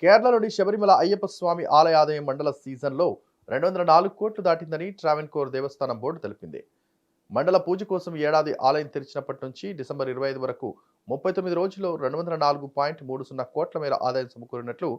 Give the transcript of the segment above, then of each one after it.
కేరళలోని శబరిమల అయ్యప్ప స్వామి ఆలయ ఆదాయం మండల సీజన్లో 204 కోట్లు దాటిందని ట్రావెన్కోర్ దేవస్థానం బోర్డు తెలిపింది. మండల పూజ కోసం ఏడాది ఆలయం తెరిచినప్పటి నుంచి డిసెంబర్ 25 వరకు 39 రోజుల్లో 204.30 కోట్ల మేర ఆదాయం సమకూరినట్లు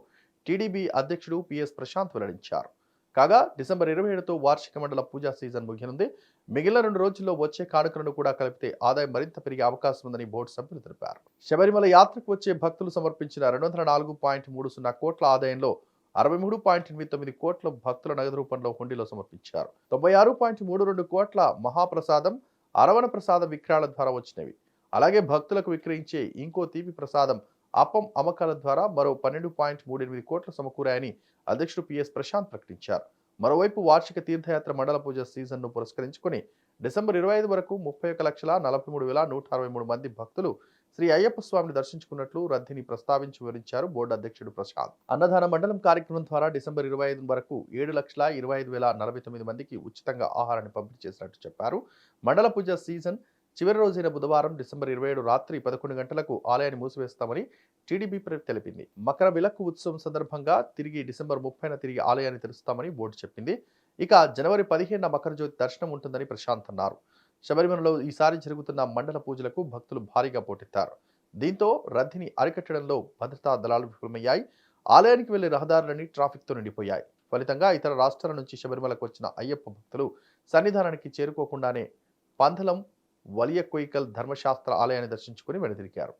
టీడీబీ అధ్యక్షుడు పిఎస్ ప్రశాంత్ వెల్లడించారు. కాగా డిసెంబర్ 27తో వార్షిక మండల పూజా సీజన్ ముగియనుంది. మిగిలిన 2 రోజుల్లో వచ్చే కానుకలను కూడా కలిపితే ఆదాయం మరింత పెరిగే అవకాశం ఉందని బోర్డు సభ్యులు తెలిపారు. శబరిమల యాత్రకు వచ్చే భక్తులు సమర్పించిన 204.30 కోట్ల ఆదాయంలో 63.89 కోట్ల భక్తుల నగదు రూపంలో హుండీలో సమర్పించారు. 96.32 కోట్ల మహాప్రసాదం, అరవణ ప్రసాద విక్రయాల ద్వారా వచ్చినవి. అలాగే భక్తులకు విక్రయించే ఇంకో తీపి ప్రసాదం అప్పం అమ్మకాల ద్వారా మరో 12.38 కోట్లు సమకూరాయని అధ్యక్షుడు పిఎస్ ప్రశాంత్ ప్రకటించారు. మరోవైపు వార్షిక తీర్థయాత్ర మండల పూజ సీజన్ను పురస్కరించుకుని డిసెంబర్ 25 వరకు 31,43,163 మంది భక్తులు శ్రీ అయ్యప్ప స్వామిని దర్శించుకున్నట్లు రద్దీని ప్రస్తావించి వివరించారు బోర్డు అధ్యక్షుడు ప్రశాంత్. అన్నదాన మండలం కార్యక్రమం ద్వారా డిసెంబర్ 25 వరకు 7,25,049 మందికి ఉచితంగా ఆహారాన్ని పంపిణీ చేసినట్టు చెప్పారు. మండల పూజ సీజన్ చివరి రోజైన బుధవారం డిసెంబర్ 27 రాత్రి 11 గంటలకు ఆలయాన్ని మూసివేస్తామని టీడీపీ తెలిపింది. మకర విలక్కు ఉత్సవం సందర్భంగా తిరిగి డిసెంబర్ 30న తిరిగి ఆలయాన్ని తెరుస్తామని బోర్డు చెప్పింది. ఇక జనవరి 15న మకర జ్యోతి దర్శనం ఉంటుందని ప్రశాంత్ అన్నారు. శబరిమలలో ఈసారి జరుగుతున్న మండల పూజలకు భక్తులు భారీగా పోటెత్తారు. దీంతో రద్దీని అరికట్టడంలో భద్రతా దళాలు విఫలమయ్యాయి. ఆలయానికి వెళ్లే రహదారులన్నీ ట్రాఫిక్తో నిండిపోయాయి. ఫలితంగా ఇతర రాష్ట్రాల నుంచి శబరిమలకు వచ్చిన అయ్యప్ప భక్తులు సన్నిధానానికి చేరుకోకుండానే పంథలం వలియకొయికల్ ధర్మశాస్త్ర ఆలయాన్ని దర్శించుకుని వెనుదిరిగారు.